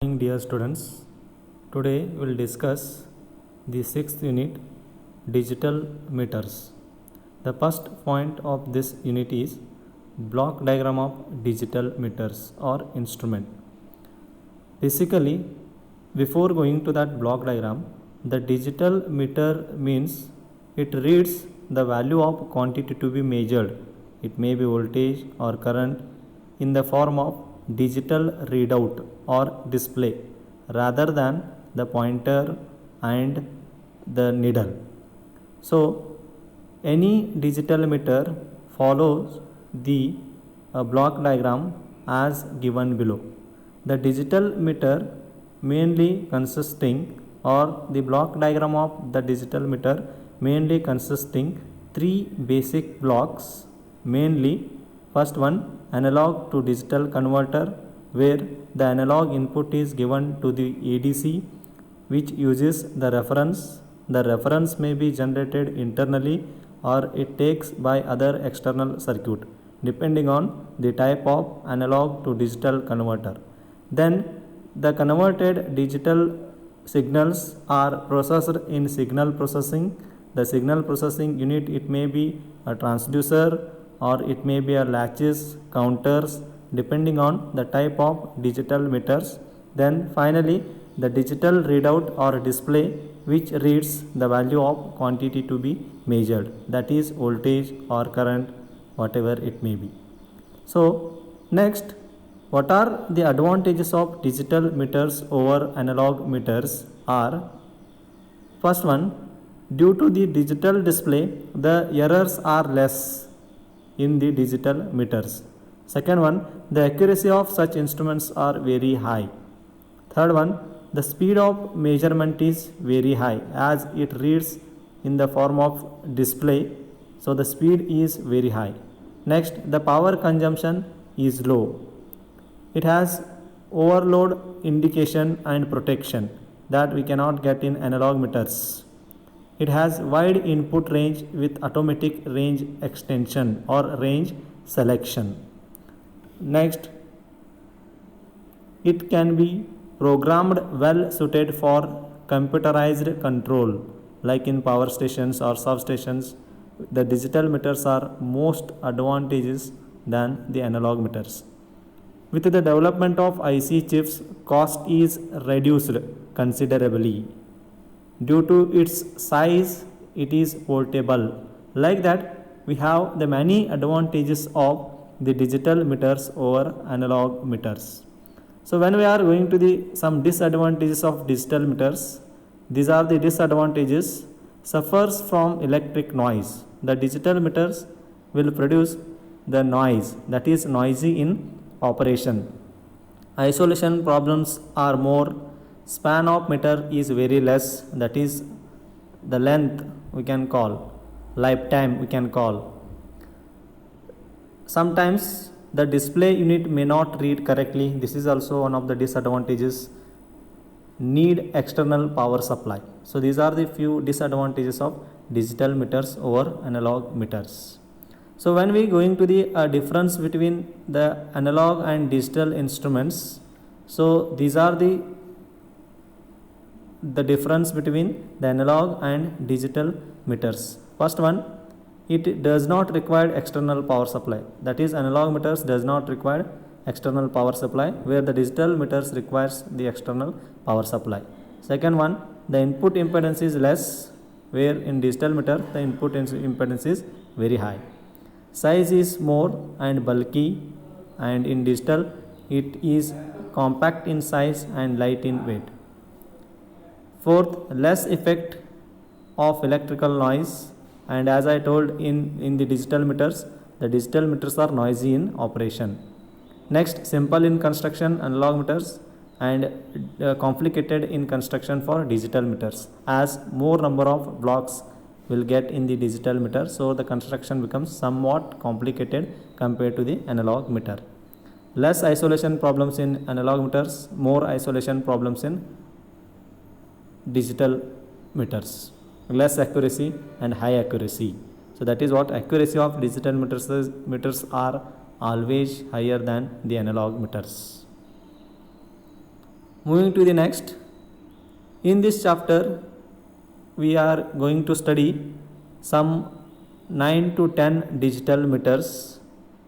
Morning, dear students. Today we will discuss the sixth unit, digital meters. The first point of this unit is block diagram of digital meters or instrument. Basically, before going to that block diagram, the digital meter means it reads the value of quantity to be measured. It may be voltage or current in the form of digital readout or display rather than the pointer and the needle. So any digital meter follows the block diagram as given below. The digital meter mainly consisting, or the block diagram of the digital meter mainly consisting three basic blocks. Mainly, first one, analog to digital converter, where the analog input is given to the ADC, which uses the reference. The reference may be generated internally or it takes by other external circuit depending on the type of analog to digital converter. Then the converted digital signals are processed in signal processing. The signal processing unit, it may be a transducer or it may be a latches, counters, depending on the type of digital meters. Then finally the digital readout or display, which reads the value of quantity to be measured, that is voltage or current, whatever it may be. So next, what are the advantages of digital meters over analog meters are: first one, due to the digital display, the errors are less in the digital meters. Second one, the accuracy of such instruments are very high. Third one, the speed of measurement is very high as it reads in the form of display, so the speed is very high. Next, the power consumption is low. It has overload indication and protection that we cannot get in analog meters. It has wide input range with automatic range extension or range selection. Next, it can be programmed, well suited for computerized control, like in power stations or substations. The digital meters are most advantageous than the analog meters. With the development of IC chips, cost is reduced considerably. Due to its size, it is portable. Like that, we have the many advantages of the digital meters over analog meters. So when we are going to the some disadvantages of digital meters, these are the disadvantages: suffers from electric noise. The digital meters will produce the noise, that is noisy in operation. Isolation problems are more. Span of meter is very less, that is the length we can call, lifetime we can call. Sometimes the display unit may not read correctly. This is also one of the disadvantages. Need external power supply. So these are the few disadvantages of digital meters over analog meters. So when we going to the difference between the analog and digital instruments, so these are the difference between the analog and digital meters. First one, it does not require external power supply. That is, analog meters does not require external power supply, where the digital meters requires the external power supply. Second one, the input impedance is less, where in digital meter the input impedance is very high. Size is more and bulky, and in digital it is compact in size and light in weight. Fourth, less effect of electrical noise, and as I told in the digital meters, the digital meters are noisy in operation. Next, simple in construction analog meters, and complicated in construction for digital meters, as more number of blocks will get in the digital meter, so the construction becomes somewhat complicated compared to the analog meter. Less isolation problems in analog meters, more isolation problems in digital meters. Less accuracy and high accuracy. So that is what accuracy of digital meters are always higher than the analog meters. Moving to the next, in this chapter we are going to study some 9 to 10 digital meters,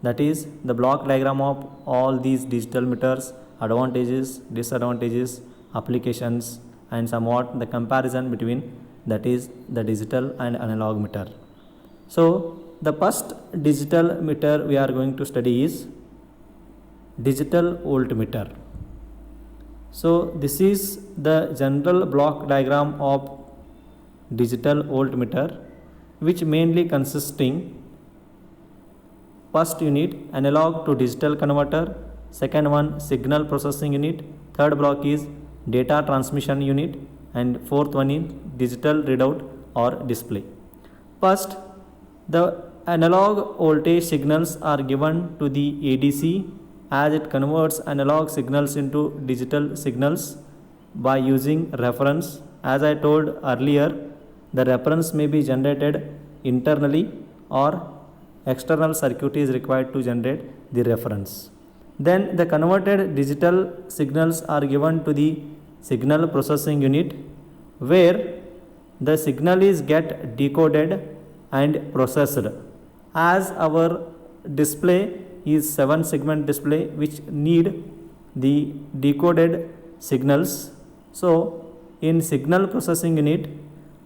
that is the block diagram of all these digital meters, advantages, disadvantages, applications, and somewhat the comparison between, that is the digital and analog meter. So the first digital meter we are going to study is digital voltmeter. So this is the general block diagram of digital voltmeter, which mainly consisting first unit analog to digital converter, second one signal processing unit, third block is data transmission unit, and fourth one is digital readout or display. First, the analog voltage signals are given to the ADC as it converts analog signals into digital signals by using reference. As I told earlier, the reference may be generated internally or external circuit is required to generate the reference. Then the converted digital signals are given to the signal processing unit, where the signal is get decoded and processed. As our display is 7 segment display which need the decoded signals, so in signal processing unit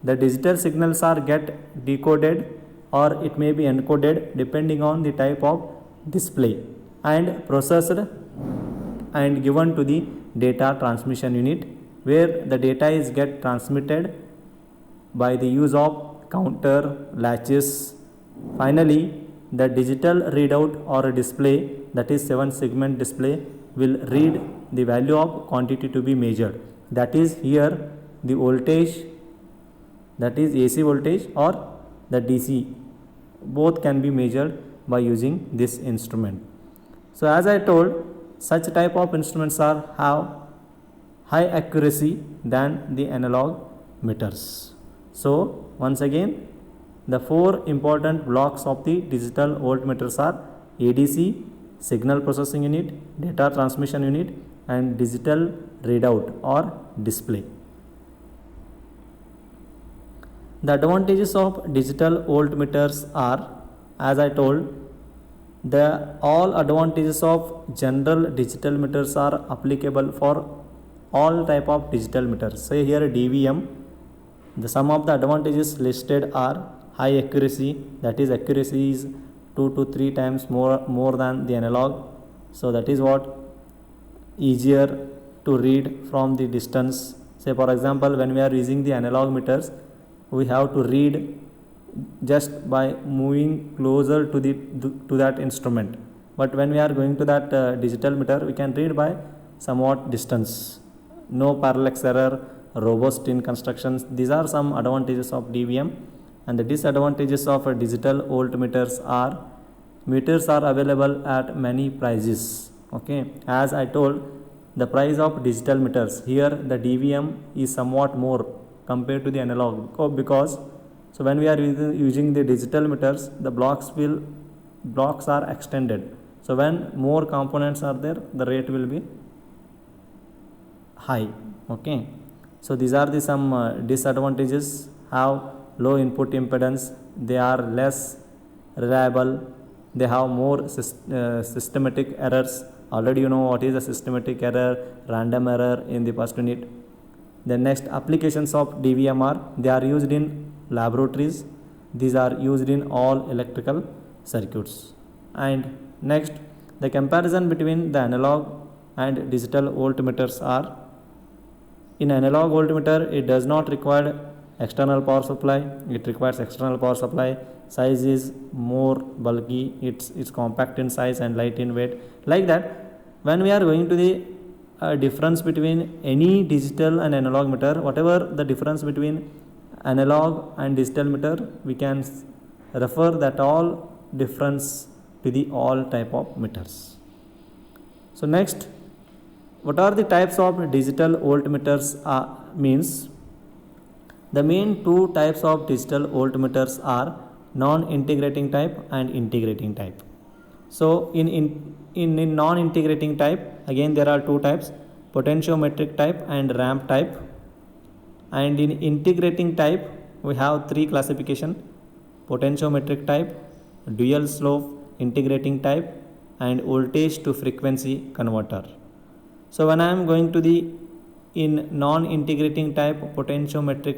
the digital signals are get decoded or it may be encoded depending on the type of display and processed and given to the data transmission unit, where the data is get transmitted by the use of counter, latches. Finally, the digital readout or a display, that is 7 segment display, will read the value of quantity to be measured. That is here the voltage, that is AC voltage or the DC, both can be measured by using this instrument. So as I told, such type of instruments are have high accuracy than the analog meters. So once again, the 4 important blocks of the digital voltmeters are ADC, signal processing unit, data transmission unit, and digital readout or display. The advantages of digital voltmeters are, as I told, the all advantages of general digital meters are applicable for all type of digital meters. Say here DVM, the some of the advantages listed are high accuracy, that is accuracy is 2 to 3 times more than the analog. So that is what easier to read from the distance. Say for example, when we are using the analog meters, we have to read just by moving closer to that instrument, but when we are going to that digital meter, we can read by somewhat distance. No parallax error, robust in constructions. These are some advantages of DVM. And the disadvantages of digital voltmeters are, meters are available at many prices. Okay, as I told, the price of digital meters, here the DVM is somewhat more compared to the analog, because so when we are using the digital meters, the blocks are extended. So when more components are there, the rate will be high. Okay, so these are the some disadvantages. Have low input impedance, they are less reliable, they have more systematic errors. Already you know what is a systematic error, random error in the first unit. The next applications of DVM are, they are used in laboratories, these are used in all electrical circuits. And next, the comparison between the analog and digital voltmeters are, in analog voltmeter it does not require external power supply, it requires external power supply, size is more bulky, it's compact in size and light in weight. Like that, when we are going to the difference between any digital and analog meter, whatever the difference between analog and digital meter, we can refer that all difference to the all type of meters. So next, what are the types of digital voltmeters means? The main 2 types of digital voltmeters are non-integrating type and integrating type. So in non-integrating type, again there are two types, potentiometric type and ramp type. And in integrating type we have three classification: potentiometric type, dual slope integrating type, and voltage to frequency converter. So when I am going to the in non-integrating type potentiometric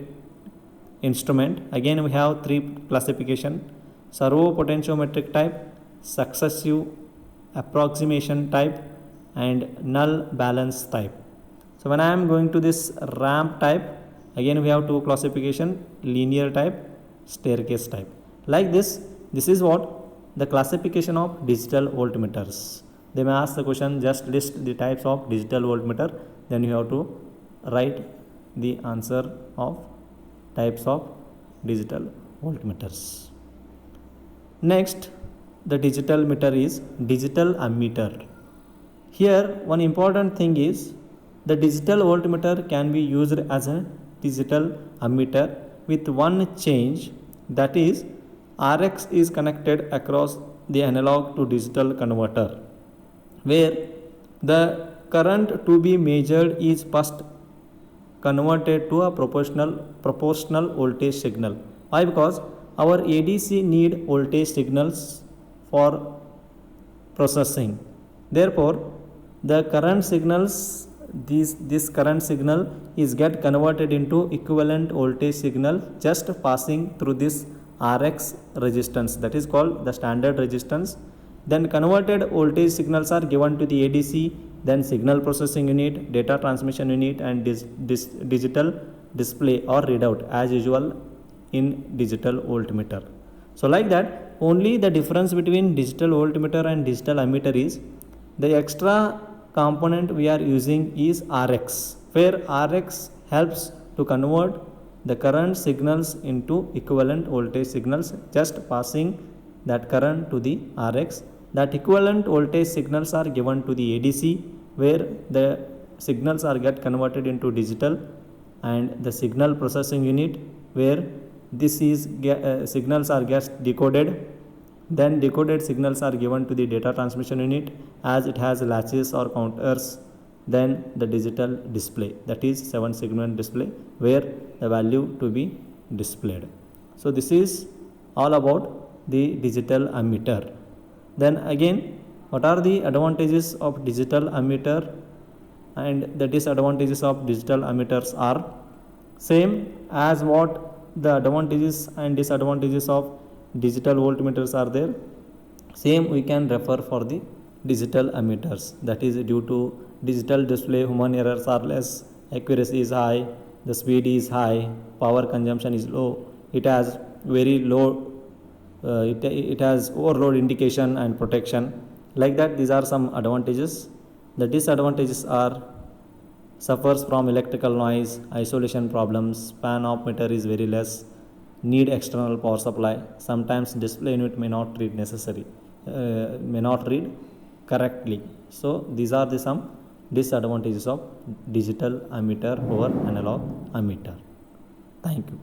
instrument, again we have three classification: servo potentiometric type, successive approximation type, and null balance type. So when I am going to this ramp type, again we have two classification: linear type, staircase type. Like this is what the classification of digital voltmeters. They may ask the question, just list the types of digital voltmeter, then you have to write the answer of types of digital voltmeters. Next, the digital meter is digital ammeter. Here one important thing is the digital voltmeter can be used as a digital ammeter with one change, that is Rx is connected across the analog to digital converter, where the current to be measured is first converted to a proportional voltage signal. Why? Because our ADC need voltage signals for processing. Therefore, the current signals, this current signal is get converted into equivalent voltage signal just passing through this Rx resistance, that is called the standard resistance. Then converted voltage signals are given to the ADC, then signal processing unit, data transmission unit, and digital display or readout as usual in digital voltmeter. So like that, only the difference between digital voltmeter and digital ammeter is the extra component we are using is Rx, where Rx helps to convert the current signals into equivalent voltage signals just passing that current to the Rx. That equivalent voltage signals are given to the ADC, where the signals are get converted into digital, and the signal processing unit, where this is signals are get decoded. Then decoded signals are given to the data transmission unit as it has latches or counters. Then the digital display, that is 7 segment display, where the value to be displayed. So this is all about the digital ammeter. Then again, what are the advantages of digital ammeter and the disadvantages of digital ammeters are same as what the advantages and disadvantages of digital voltmeters are there. Same we can refer for the digital ammeters, that is due to digital display human errors are less, accuracy is high, the speed is high, power consumption is low, it has very low it has overload indication and protection. Like that, these are some advantages. The disadvantages are suffers from electrical noise, isolation problems, span of meter is very less, need external power supply, sometimes display unit may not read correctly. So these are the some disadvantages of digital ammeter over analog ammeter. Thank you.